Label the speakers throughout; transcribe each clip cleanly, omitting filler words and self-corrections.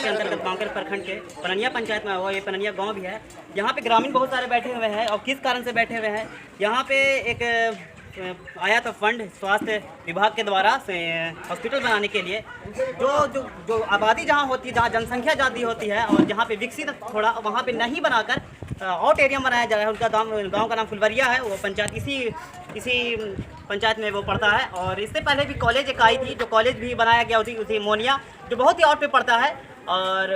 Speaker 1: के अंतर्गत बांकर प्रखंड के पननिया पंचायत में हुआ। ये पननिया गांव भी है। यहाँ पे ग्रामीण बहुत सारे बैठे हुए हैं। और किस कारण से बैठे हुए हैं, यहाँ पे एक आया था फंड स्वास्थ्य विभाग के द्वारा से हॉस्पिटल बनाने के लिए। जो आबादी जहाँ होती है, जहाँ जनसंख्या ज़्यादा होती है और जहाँ पे विकसित थोड़ा, वहाँ पे नहीं बनाकर आउट एरिया बनाया जा रहा है। उनका गांव का नाम फुलवरिया है। वो पंचायत इसी पंचायत में वो पड़ता है। और इससे पहले भी कॉलेज एक आई थी, जो कॉलेज भी बनाया गया उसी मोनिया, जो बहुत ही आउट पे पड़ता है। और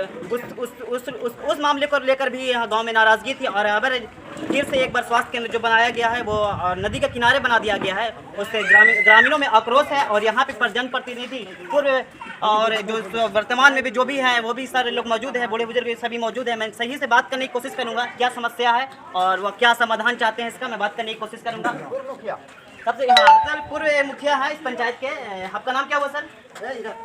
Speaker 1: उस मामले को लेकर भी यहाँ गांव में नाराज़गी थी। और अगर फिर से एक बार स्वास्थ्य केंद्र जो बनाया गया है वो नदी के किनारे बना दिया गया है, उससे ग्रामीणों में आक्रोश है। और यहाँ पे जनप्रतिनिधि पूर्व और जो वर्तमान में भी जो भी हैं वो भी सारे लोग मौजूद हैं, बूढ़े बुजुर्ग सभी मौजूद हैं। मैं सही से बात करने की कोशिश करूँगा क्या समस्या है और वह क्या समाधान चाहते हैं, इसका मैं बात करने की कोशिश करूँगा। सबसे सर पूर्व मुखिया है इस पंचायत के, आपका नाम क्या हुआ सर?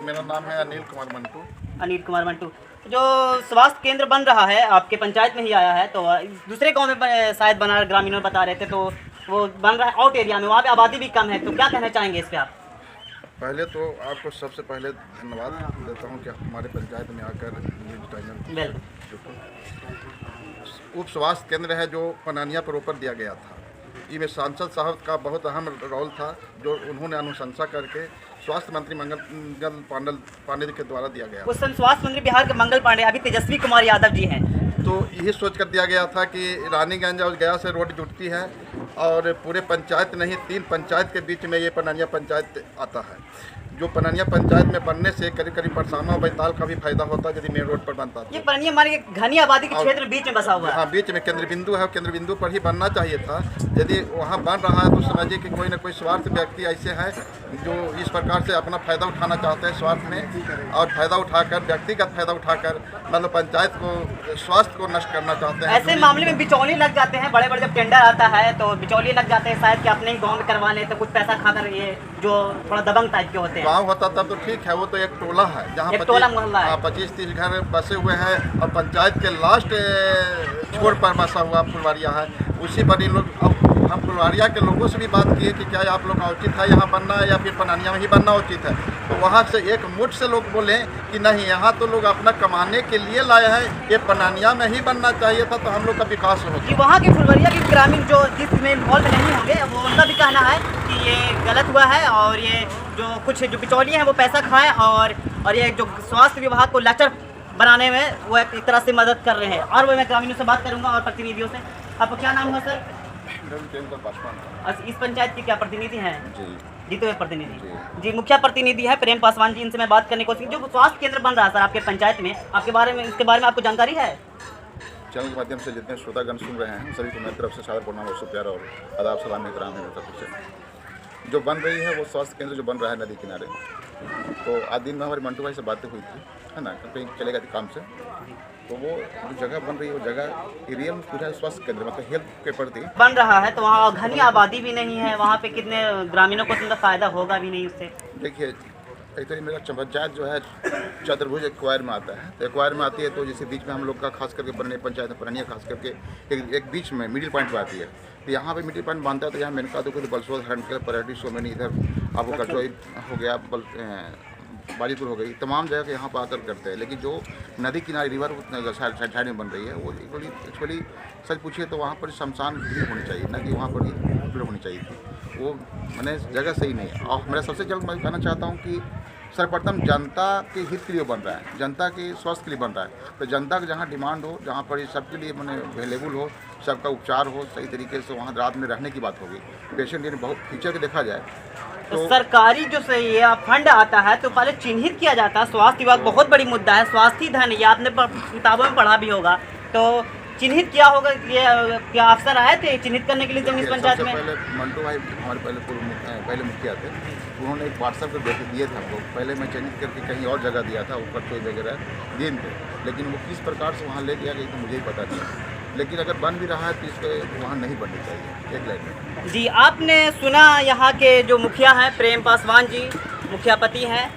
Speaker 2: मेरा नाम है अनिल कुमार मंटू।
Speaker 1: अनिल कुमार मंटू। जो स्वास्थ्य केंद्र बन रहा है आपके पंचायत में ही आया है, तो दूसरे गांव में शायद बना, ग्रामीणों बता रहे थे, तो वो बन रहा है आउट एरिया में, वहाँ पे आबादी भी कम है। तो क्या कहना चाहेंगे इस पर आप?
Speaker 2: पहले तो आपको सबसे पहले धन्यवाद देता हूँ कि हमारे पंचायत में आकर उप स्वास्थ्य केंद्र है जो पनानिया पर ऊपर दिया गया था। इसमें सांसद साहब का बहुत अहम रोल था, जो उन्होंने अनुशंसा करके स्वास्थ्य मंत्री मंगल पांडे जी के द्वारा दिया गया।
Speaker 1: उस समय स्वास्थ्य मंत्री बिहार के मंगल पांडे, अभी तेजस्वी कुमार यादव जी हैं।
Speaker 2: तो यही सोच कर दिया गया था कि रानीगंज और गया से रोड जुड़ती है और पूरे पंचायत नहीं 3 पंचायत के बीच में ये पनानिया पंचायत आता है। जो पनानिया पंचायत में बनने से करीब करीब परसामा और बैताल का भी फायदा होता है यदि मेन रोड पर बनता था।
Speaker 1: ये पनानिया हमारे घनी आबादी के क्षेत्र बीच में बसा हुआ है।
Speaker 2: हाँ, बीच में केंद्र बिंदु है, केंद्र बिंदु पर ही बनना चाहिए था। यदि वहाँ बन रहा है तो समझिए कि कोई न कोई स्वार्थ व्यक्ति ऐसे हैं जो इस प्रकार से अपना फायदा उठाना चाहते हैं स्वार्थ में, और फायदा उठाकर, व्यक्तिगत फायदा उठाकर मतलब पंचायत को, स्वास्थ्य को नष्ट करना चाहते हैं।
Speaker 1: ऐसे मामले में बिचौलिए लग जाते हैं, बड़े बड़े जब टेंडर आता है तो बिचौलिए लग जाते हैं, शायद कि अपने ही गाँव में करवा लें तो कुछ पैसा खाकर, ये जो थोड़ा दबंग टाइप के होते हैं।
Speaker 2: गाँव होता तब तो ठीक है, वो तो एक टोला है जहाँ 25-30 घर बसे हुए हैं और पंचायत के लास्ट छोर पर बसा हुआ फुलवारिया है। उसी पर इन लोग, अब हम फुलवारिया के लोगों से भी बात किए कि क्या आप लोग का उचित है यहाँ बनना या फिर पनानिया में ही बनना उचित है, तो वहाँ से एक मुठ से लोग बोले कि नहीं, यहाँ तो लोग अपना कमाने के लिए लाए हैं, ये पनानिया में ही बनना चाहिए था, तो हम लोग का विकास हो।
Speaker 1: कि वहाँ के फुलवरिया के ग्रामीण जो जिसमें इन्वॉल्व नहीं होंगे, वो उनका भी कहना है कि ये गलत हुआ है और ये जो बिचौलिए हैं वो पैसा खाएं और ये जो स्वास्थ्य विभाग को लाचार बनाने में वो एक तरह से मदद कर रहे हैं। और वो मैं ग्रामीणों से बात करूंगा और प्रतिनिधियों से। आपका क्या नाम है सर? इस पंचायत के क्या प्रतिनिधि हैं? जीते हुए प्रतिनिधि जी, मुखिया प्रतिनिधि है प्रेम पासवान जी, इनसे मैं बात करने की कोशिश। जो स्वास्थ्य केंद्र बन रहा है सर आपके पंचायत में, इसके बारे में आपको जानकारी है?
Speaker 2: चैनल के माध्यम से जितने श्रोतागण सुन रहे हैं सभी को मेरी तरफ से सादर प्रणाम और प्यार और आदाब सलाम एहतराम है। जो बन रही है वो स्वास्थ्य केंद्र जो बन रहा है नदी किनारे, तो आज दिन में हमारे मंटू भाई से बातें हुई थी, है ना, कहीं चलेगा काम से, तो वो जो जगह बन रही है वो जगह एरिया में पूरा स्वास्थ्य केंद्र मतलब हेल्थ के प्रति
Speaker 1: बन रहा है, तो वहाँ घनी आबादी भी नहीं है, वहाँ पे कितने ग्रामीणों को उनका फायदा होगा भी नहीं उससे।
Speaker 2: देखिए, एक तो मेरा पंचायत जो है चतुर्भुज एक्वायर में आता है, तो एक्वायर में आती है तो जैसे बीच में हम लोग का खास करके बनने पंचायत में पनानिया खास करके एक बीच में मिडिल पॉइंट पर आती है। तो यहाँ पे मिडिल पॉइंट बनता है, तो यहाँ मेनका तो बलसोद हरनकल परेडी सोमेनी, इधर आपको कटोई हो गया, बालीपुर हो गई, तमाम जगह के यहाँ पर आकर करते हैं। लेकिन जो नदी किनारे रिवर साइड में बन रही है वो एक्चुअली सच पूछिए तो वहाँ पर शमशान भी होनी चाहिए, ना कि वहाँ पर ही भीड़ होनी चाहिए थी। वो मैंने जगह सही नहीं है। और मेरा सबसे जल्द मैं कहना चाहता हूँ कि सर्वप्रथम जनता के हित के लिए बन रहा है, जनता के स्वास्थ्य के लिए बन रहा है, तो जनता का जहाँ डिमांड हो, जहाँ पर सबके लिए मैंने अवेलेबल हो, सबका उपचार हो सही तरीके से, वहाँ रात में रहने की बात होगी। पेशेंट यदि बहुत फ्यूचर के देखा जाए
Speaker 1: तो सरकारी जो सही है फंड आता है तो पहले चिन्हित किया जाता है। स्वास्थ्य विभाग बहुत बड़ी मुद्दा है, स्वास्थ्य धन, ये आपने किताबों में पढ़ा भी होगा, तो चिन्हित किया होगा। ये क्या अफसर आए थे चिन्हित करने के लिए जमीन पंचायत में?
Speaker 2: पहले मंटू भाई हमारे पहले मुखिया थे, उन्होंने एक व्हाट्सएप पर दिए थे हमको। पहले मैं चिन्हित करके कहीं और जगह दिया था, ऊपर कोई वगैरह दिए थे, लेकिन वो किस प्रकार से वहाँ ले लिया गया तो मुझे ही पता नहीं। लेकिन अगर बन भी रहा है तो इसको वहाँ नहीं बननी चाहिए। एक लाइन में
Speaker 1: जी, आपने सुना यहाँ के जो मुखिया हैं प्रेम पासवान जी, मुखियापति हैं,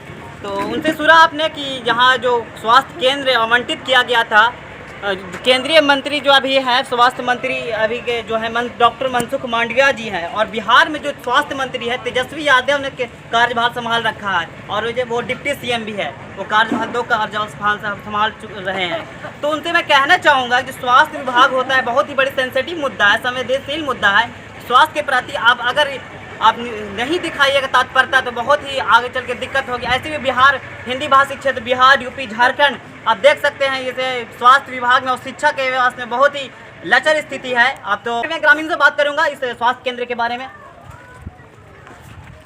Speaker 1: तो उनसे सुना आपने कि यहाँ जो स्वास्थ्य केंद्र आवंटित किया गया था केंद्रीय मंत्री जो अभी है, स्वास्थ्य मंत्री अभी के जो है डॉक्टर मनसुख मांडविया जी हैं, और बिहार में जो स्वास्थ्य मंत्री है तेजस्वी यादव ने कार्यभार संभाल रखा है, और वो डिप्टी सीएम भी है, वो कार्यभार 2 कार्यभार संभाल रहे हैं। तो उनसे मैं कहना चाहूँगा कि स्वास्थ्य विभाग होता है बहुत ही बड़ी सेंसिटिव मुद्दा है, संवेदनशील मुद्दा है। स्वास्थ्य के प्रति आप नहीं दिखाइएगा तत्परता तो बहुत ही आगे चल के दिक्कत होगी। ऐसे में बिहार, हिंदी भाषी क्षेत्र बिहार, यूपी, झारखंड, आप देख सकते हैं जैसे स्वास्थ्य विभाग में और शिक्षा के व्यवस्था में बहुत ही लचर स्थिति है। अब तो मैं ग्रामीण से बात करूंगा इस स्वास्थ्य केंद्र के बारे में।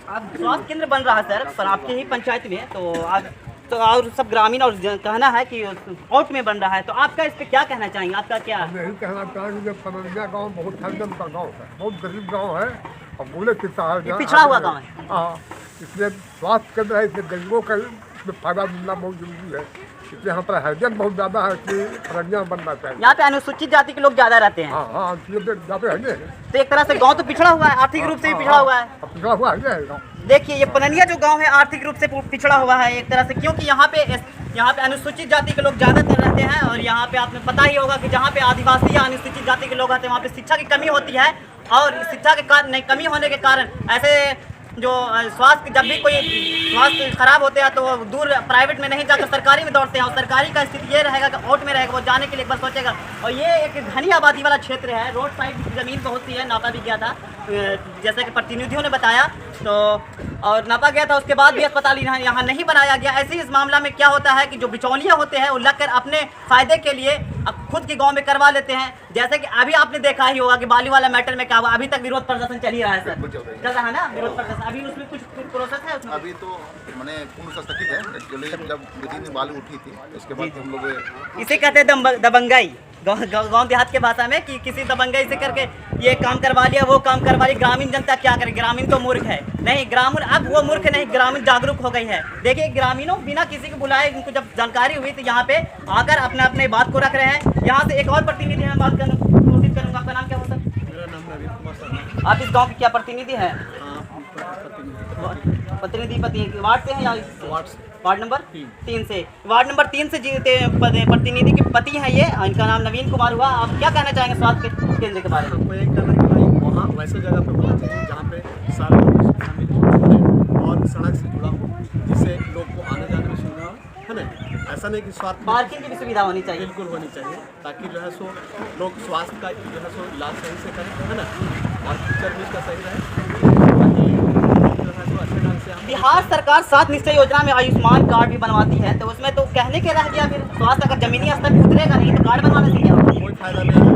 Speaker 1: अब स्वास्थ्य केंद्र बन रहा है सर, पर आपके ही पंचायत में, तो और सब ग्रामीण और कहना है कि आउट में बन रहा है, तो आपका इस पर क्या कहना चाहेंगे? आपका क्या?
Speaker 3: यही कहना चाहेंगे कि पनरिया गाँव बहुत हरदम का गाँव है, बहुत गरीब गाँव है और बोले कितना है,
Speaker 1: पिछड़ा हुआ गाँव है।
Speaker 3: हाँ, इसलिए स्वास्थ्य केंद्र है, इसलिए गरीबों का फायदा मिलना बहुत जरूरी है। इसलिए यहाँ पर हरिजन बहुत ज़्यादा है, इसलिए पनरिया बनना चाहिए।
Speaker 1: यहाँ पे अनुसूचित जाति के लोग ज़्यादा रहते हैं।
Speaker 3: हाँ, ज़्यादा है।
Speaker 1: तो एक तरह से गाँव तो पिछड़ा हुआ है, आर्थिक रूप से भी पिछड़ा हुआ है।
Speaker 3: पिछड़ा हुआ है गाँव।
Speaker 1: देखिए ये पनरिया जो गांव है आर्थिक रूप से पिछड़ा हुआ है एक तरह से, क्योंकि यहाँ पे अनुसूचित जाति के लोग ज़्यादातर रहते हैं, और यहाँ पे आपने पता ही होगा कि जहाँ पे आदिवासी या अनुसूचित जाति के लोग रहते हैं वहाँ पे शिक्षा की कमी होती है, और शिक्षा के कारण नहीं कमी होने के कारण ऐसे जो स्वास्थ्य, जब भी कोई स्वास्थ्य खराब होते हैं तो वो दूर प्राइवेट में नहीं जाकर सरकारी में दौड़ते हैं, और सरकारी का स्थिति ये रहेगा कि आउट में रहेगा, वो जाने के लिए एक बार सोचेगा। और ये एक घनी आबादी वाला क्षेत्र है, रोड साइड ज़मीन बहुत सी है, नापा भी गया था जैसे कि प्रतिनिधियों ने बताया, तो और नापा गया था, उसके बाद भी अस्पताल यहाँ नहीं बनाया गया। ऐसे ही इस मामला में क्या होता है कि जो बिचौलिया होते हैं वो लगकर अपने फ़ायदे के लिए खुद के गांव में करवा लेते हैं। जैसे कि अभी आपने देखा ही होगा कि बाली वाला मैटर में क्या हुआ, अभी तक विरोध प्रदर्शन चल ही रहा है सर, चल रहा है ना विरोध प्रदर्शन, अभी उसमें कुछ प्रोसेस है उसमें?
Speaker 2: अभी तो मैंने पूर्ण स्थगित है, एक्चुअली जब दिन बालू उठी थी इसके बाद हम लोग
Speaker 1: इसे कहते हैं दबंगाई गांव देहात के भाषा में, कि किसी दबंगाई से करके ये काम करवा लिया, वो काम करवा लिया। ग्रामीण जनता क्या करे? ग्रामीण तो मूर्ख है नहीं, ग्रामीण अब वो मूर्ख नहीं, ग्रामीण जागरूक हो गई है। देखिए ग्रामीणों बिना किसी को बुलाए, इनको जब जानकारी हुई तो यहाँ पे आकर अपने बात को रख रहे हैं। यहाँ से एक और प्रतिनिधि है, बात करने की कोशिश करूँगा। आपका नाम क्या होता है?
Speaker 4: मेरा नाम नवीन कुमार शर्मा।
Speaker 1: आप इस गाँव के क्या प्रतिनिधि हैं? प्रतिनिधि वार्ड से हैं या वार्ड नंबर 3 से? वार्ड नंबर 3 से जीते प्रतिनिधि के पति हैं ये, इनका नाम नवीन कुमार हुआ। आप क्या कहना चाहेंगे स्वास्थ्य केंद्र के बारे में?
Speaker 4: हमको यही कहना है कि भाई वहाँ वैसे जगह पे होना चाहिए जहाँ पे सारे लोग शामिल हो और सड़क से जुड़ा हो, जिससे लोग को आने जाने में सुविधा हो, है ना। ऐसा नहीं कि स्वास्थ्य
Speaker 1: पार्किंग की भी सुविधा होनी चाहिए,
Speaker 4: बिल्कुल होनी चाहिए, ताकि जो है सो लोग स्वास्थ्य का जो है सो इलाज सही से करें, है ना, और फ्यूचर भी इसका सही रहे।
Speaker 1: बिहार सरकार 7 निश्चय योजना में आयुष्मान कार्ड भी बनवाती है, तो उसमें तो कहने के रह गया फिर स्वास्थ्य अगर जमीनी स्तर पर उतरेगा नहीं तो कार्ड बनवाने से क्या होगा?
Speaker 4: कोई फायदा नहीं है,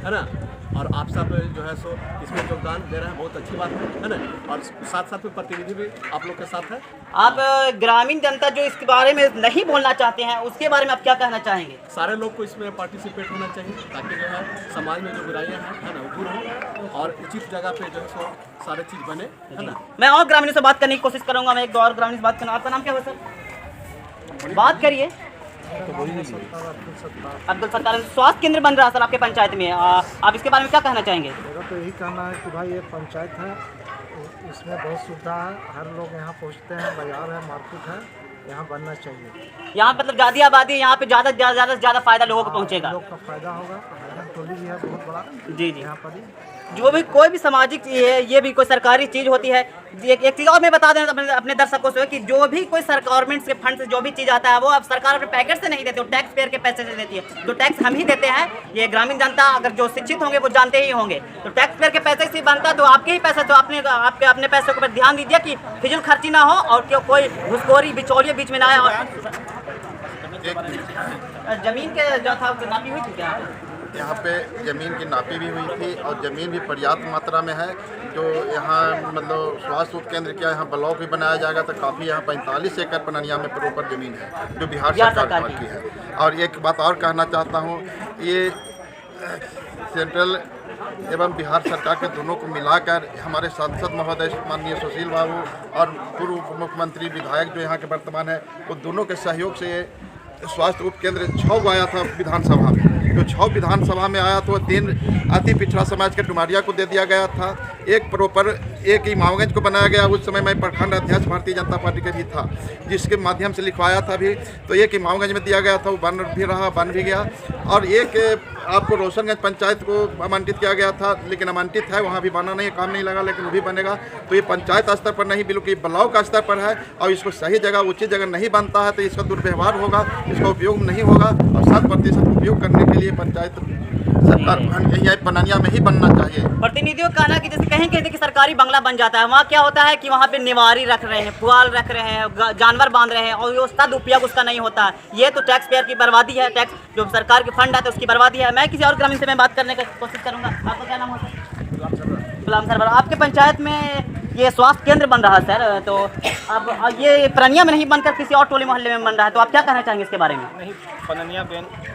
Speaker 4: है ना। और आप सब जो है सो इसमें योगदान दे रहे हैं, बहुत अच्छी बात है ना। और साथ साथ में प्रतिनिधि भी आप लोग के साथ है।
Speaker 1: आप ग्रामीण जनता जो इसके बारे में नहीं बोलना चाहते हैं उसके बारे में आप क्या कहना चाहेंगे?
Speaker 4: सारे लोग को इसमें पार्टिसिपेट होना चाहिए, ताकि जो है समाज में जो बुराइयां हैं, है ना, वो दूर हो और उचित जगह पे जो है सो सारे चीज़ बने, है ना।
Speaker 1: मैं और ग्रामीणों से बात करने की कोशिश करूंगा, मैं एक दो और ग्रामीण से बात करूँगा। आपका नाम क्या है सर? बात करिए। अब्दुल सत्तार। स्वास्थ्य केंद्र बन रहा है सर आपके पंचायत में, आप इसके बारे में क्या कहना चाहेंगे?
Speaker 5: मेरा तो यही कहना है कि भाई ये पंचायत है, इसमें बहुत सुविधा है, हर लोग यहाँ पहुँचते हैं, बाजार है, मार्केट है, यहाँ बनना चाहिए।
Speaker 1: यहाँ मतलब ज़्यादा आबादी, यहाँ पे ज़्यादा से ज़्यादा फायदा लोगों को पहुँचेगा,
Speaker 5: लोग का फायदा होगा। टोली भी है बहुत बड़ा
Speaker 1: जी
Speaker 5: यहाँ पर ही।
Speaker 1: जो भी कोई भी सामाजिक चीज़ है, ये भी कोई सरकारी चीज़ होती है। एक चीज़ और मैं बता दें अपने दर्शकों से कि जो भी कोई गवर्नमेंट के फंड से जो भी चीज़ आता है वो अब सरकार अपने पैकेट से नहीं देती, वो टैक्स पेयर के पैसे से देती है। जो टैक्स हम ही देते हैं, ये ग्रामीण जनता अगर जो शिक्षित होंगे वो जानते ही होंगे, तो टैक्स पेयर के पैसे से बनता है, तो आपके ही पैसे, तो आपके अपने पैसों पर ध्यान दीजिए कि फिजूल खर्ची ना हो और कोई घुसखोरी बिचौलिए बीच में ना आए। और जमीन के जो था नापी हुई थी क्या?
Speaker 2: यहाँ पे ज़मीन की नापी भी हुई थी और ज़मीन भी पर्याप्त मात्रा में है। जो यहाँ मतलब स्वास्थ्य उपकेंद्र क्या यहाँ ब्लॉक भी बनाया जाएगा, तो काफ़ी यहाँ 45 एकड़ पनरिया में प्रॉपर ज़मीन है जो बिहार सरकार की है। और एक बात और कहना चाहता हूँ, ये सेंट्रल एवं बिहार सरकार के दोनों को मिलाकर हमारे सांसद महोदय माननीय सुशील बाबू और पूर्व उप मुख्यमंत्री विधायक जो यहाँ के वर्तमान है, वो दोनों के सहयोग से ये स्वास्थ्य उपकेंद्र 6 आया था विधानसभा में। तो 6 विधानसभा में आया तो 3 अति पिछड़ा समाज के डुमारिया को दे दिया गया था, एक प्रॉपर एक इमामगंज को बनाया गया। उस समय मैं प्रखंड अध्यक्ष भारतीय जनता पार्टी के भी था, जिसके माध्यम से लिखवाया था भी। तो एक इमामगंज में दिया गया था, वो बन भी रहा, बन भी गया। और एक आपको रोशनगंज पंचायत को आवंटित किया गया था, लेकिन आवंटित है, वहाँ भी बना नहीं, काम नहीं लगा, लेकिन वो भी बनेगा। तो ये पंचायत स्तर पर नहीं, बल्कि ब्लॉक स्तर पर है, और इसको सही जगह उचित जगह नहीं बनता है तो इसका दुर्व्यवहार होगा, इसका उपयोग नहीं होगा। और 7% उपयोग करने के लिए पंचायत सरकार पननिया में ही बनना चाहिए।
Speaker 1: प्रतिनिधियों का कहना कि जैसे कहीं कहते कि सरकारी बंगला बन जाता है, वहाँ क्या होता है कि वहाँ पे निवारी रख रहे हैं, पुआल रख रहे हैं, जानवर बांध रहे हैं, और वो सदुपयोग उसका नहीं होता है। ये तो टैक्स पेयर की बर्बादी है, टैक्स जो सरकार के फंड है तो उसकी बर्बादी है। मैं किसी और ग्रामीण से मैं बात करने की कोशिश करूँगा। आपका क्या नाम होता है? गुलाम सरवर। आपके पंचायत में ये स्वास्थ्य केंद्र बन रहा है सर, तो अब ये पननिया में नहीं बनकर किसी और टोली मोहल्ले में बन रहा है, तो आप क्या कहना चाहेंगे इसके बारे में?
Speaker 6: नहीं, पननिया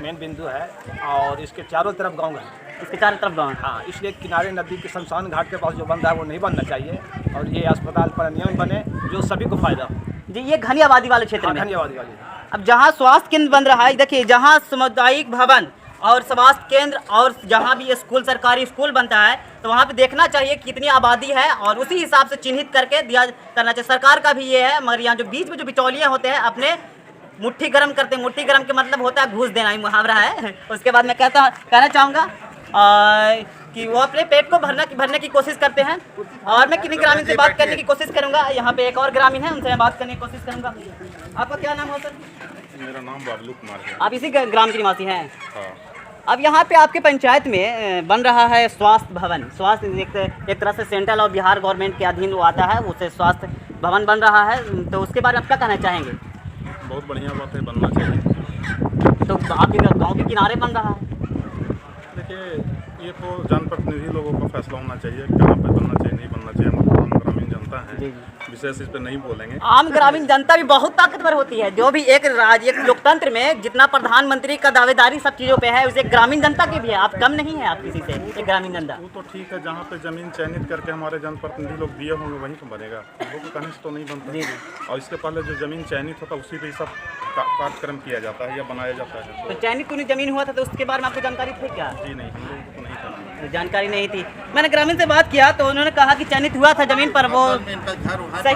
Speaker 6: मेन बिंदु है और इसके चारों तरफ गांव है।
Speaker 1: इसके चारों तरफ गाँव है।
Speaker 6: हाँ, इसलिए किनारे नदी के शमशान घाट के पास जो बन रहा है वो नहीं बनना चाहिए, और ये अस्पताल पननिया में बने जो सभी को फायदा हो।
Speaker 1: जी, ये घनी आबादी वाले क्षेत्र में।
Speaker 6: घनी आबादी वाली।
Speaker 1: अब जहाँ स्वास्थ्य केंद्र बन रहा है, देखिए जहाँ सामुदायिक भवन और स्वास्थ्य केंद्र और जहाँ भी स्कूल, सरकारी स्कूल बनता है, तो वहाँ पे देखना चाहिए कितनी आबादी है और उसी हिसाब से चिन्हित करके दिया करना चाहिए। सरकार का भी ये है, मगर यहाँ जो बीच में जो बिचौलिए होते हैं अपने मुट्ठी गर्म करते हैं। मुट्ठी गर्म के मतलब होता है घूस देना, ही मुहावरा है। उसके बाद मैं कहना चाहूँगा कि वो अपने पेट को भरने की कोशिश करते हैं। और मैं किन्हीं ग्रामीण से बात करने की कोशिश करूँगा। यहाँ पे एक और ग्रामीण है, उनसे मैं बात करने की कोशिश करूँगा। आपका क्या नाम है सर?
Speaker 7: मेरा नाम बाबलू कुमार है।
Speaker 1: आप इसी ग्राम के निवासी हैं?
Speaker 7: हाँ।
Speaker 1: अब यहाँ पे आपके पंचायत में बन रहा है स्वास्थ्य भवन। स्वास्थ्य एक तरह से सेंट्रल और बिहार गवर्नमेंट के अधीन वो आता है, उसे स्वास्थ्य भवन बन रहा है, तो उसके बारे में आप क्या कहना चाहेंगे?
Speaker 7: बहुत बढ़िया बात है, बनना चाहिए।
Speaker 1: तो आपके गाँव के किनारे बन रहा है।
Speaker 7: देखिए, ये तो जनप्रतिनिधि लोगों का फैसला होना चाहिए, कहाँ पे बनना चाहिए, नहीं बनना चाहिए। हम आम ग्रामीण जनता है, विशेष इस पर नहीं बोलेंगे।
Speaker 1: आम ग्रामीण जनता भी बहुत ताकतवर होती है। जो भी एक राज्य, एक लोकतंत्र में जितना प्रधानमंत्री का दावेदारी सब चीज़ों पे है, उसे ग्रामीण जनता की भी है। आप कम नहीं है आप किसी से, एक ग्रामीण जनता।
Speaker 7: वो तो ठीक है, जहाँ पे जमीन चयनित करके हमारे जनप्रतिनिधि लोग दिए होंगे वहीं तो बनेगा, लोगों को कहने से तो नहीं बनता। और इसके पहले जो जमीन चयनित होता है उसी पे सब कार्यक्रम किया जाता है या बनाया जाता है।
Speaker 1: तो चयनित कोई जमीन हुआ था तो उसके बारे में आपको जानकारी थी क्या?
Speaker 7: जी नहीं, हम लोगों को नहीं था,
Speaker 1: जानकारी नहीं थी। मैंने ग्रामीण से बात किया तो उन्होंने कहा कि चयनित हुआ था जमीन पर, वो सही।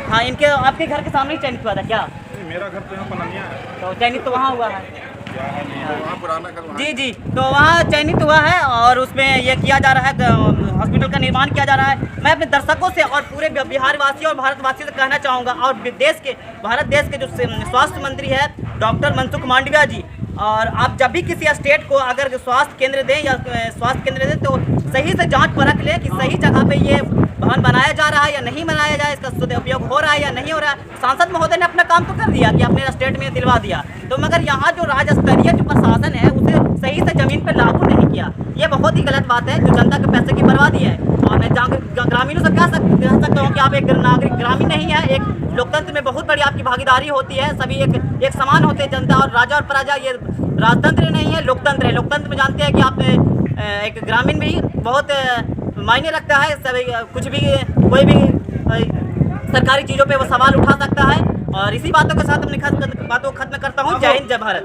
Speaker 1: हाँ, इनके आपके घर के सामने ही चयनित हुआ था क्या?
Speaker 7: मेरा घर तो यहाँ पननिया है।
Speaker 1: तो चयनित तो वहाँ हुआ है।
Speaker 2: पुराना घर
Speaker 1: जी जी, तो वहाँ चयनित हुआ है और उसमें ये किया जा रहा है, हॉस्पिटल का निर्माण किया जा रहा है। मैं अपने दर्शकों से और पूरे बिहार वासियों और भारतवासियों से कहना चाहूँगा, और भारत देश के जो स्वास्थ्य मंत्री है डॉक्टर मनसुख मांडविया जी, और आप जब भी किसी स्टेट को अगर जो स्वास्थ्य केंद्र दें या स्वास्थ्य केंद्र दें तो सही से जांच परख लें कि सही जगह पे ये भवन बनाया जा रहा है या नहीं बनाया जाए, इसका सदुपयोग हो रहा है या नहीं हो रहा है। सांसद महोदय ने अपना काम तो कर दिया कि अपने स्टेट में दिलवा दिया, तो मगर यहाँ जो राज्य स्तरीय जो प्रशासन है उसे सही से जमीन पर लागू नहीं किया। ये बहुत ही गलत बात है, जो जनता के पैसे की बर्बादी है। और मैं ग्रामीणों से कह सकता हूँ कि आप एक नागरिक ग्रामीण नहीं है, एक लोकतंत्र में बहुत बड़ी आपकी भागीदारी होती है। सभी एक समान होते हैं, जनता और राजा और प्रजा। ये राजतंत्र नहीं है, लोकतंत्र है। लोकतंत्र में जानते हैं कि आप एक ग्रामीण भी बहुत मायने रखता है। सभी कुछ भी, कोई भी सरकारी चीज़ों पे वो सवाल उठा सकता है। और इसी बातों के साथ अपनी बातों को खत्म करता हूँ। जय हिंद, जय भारत।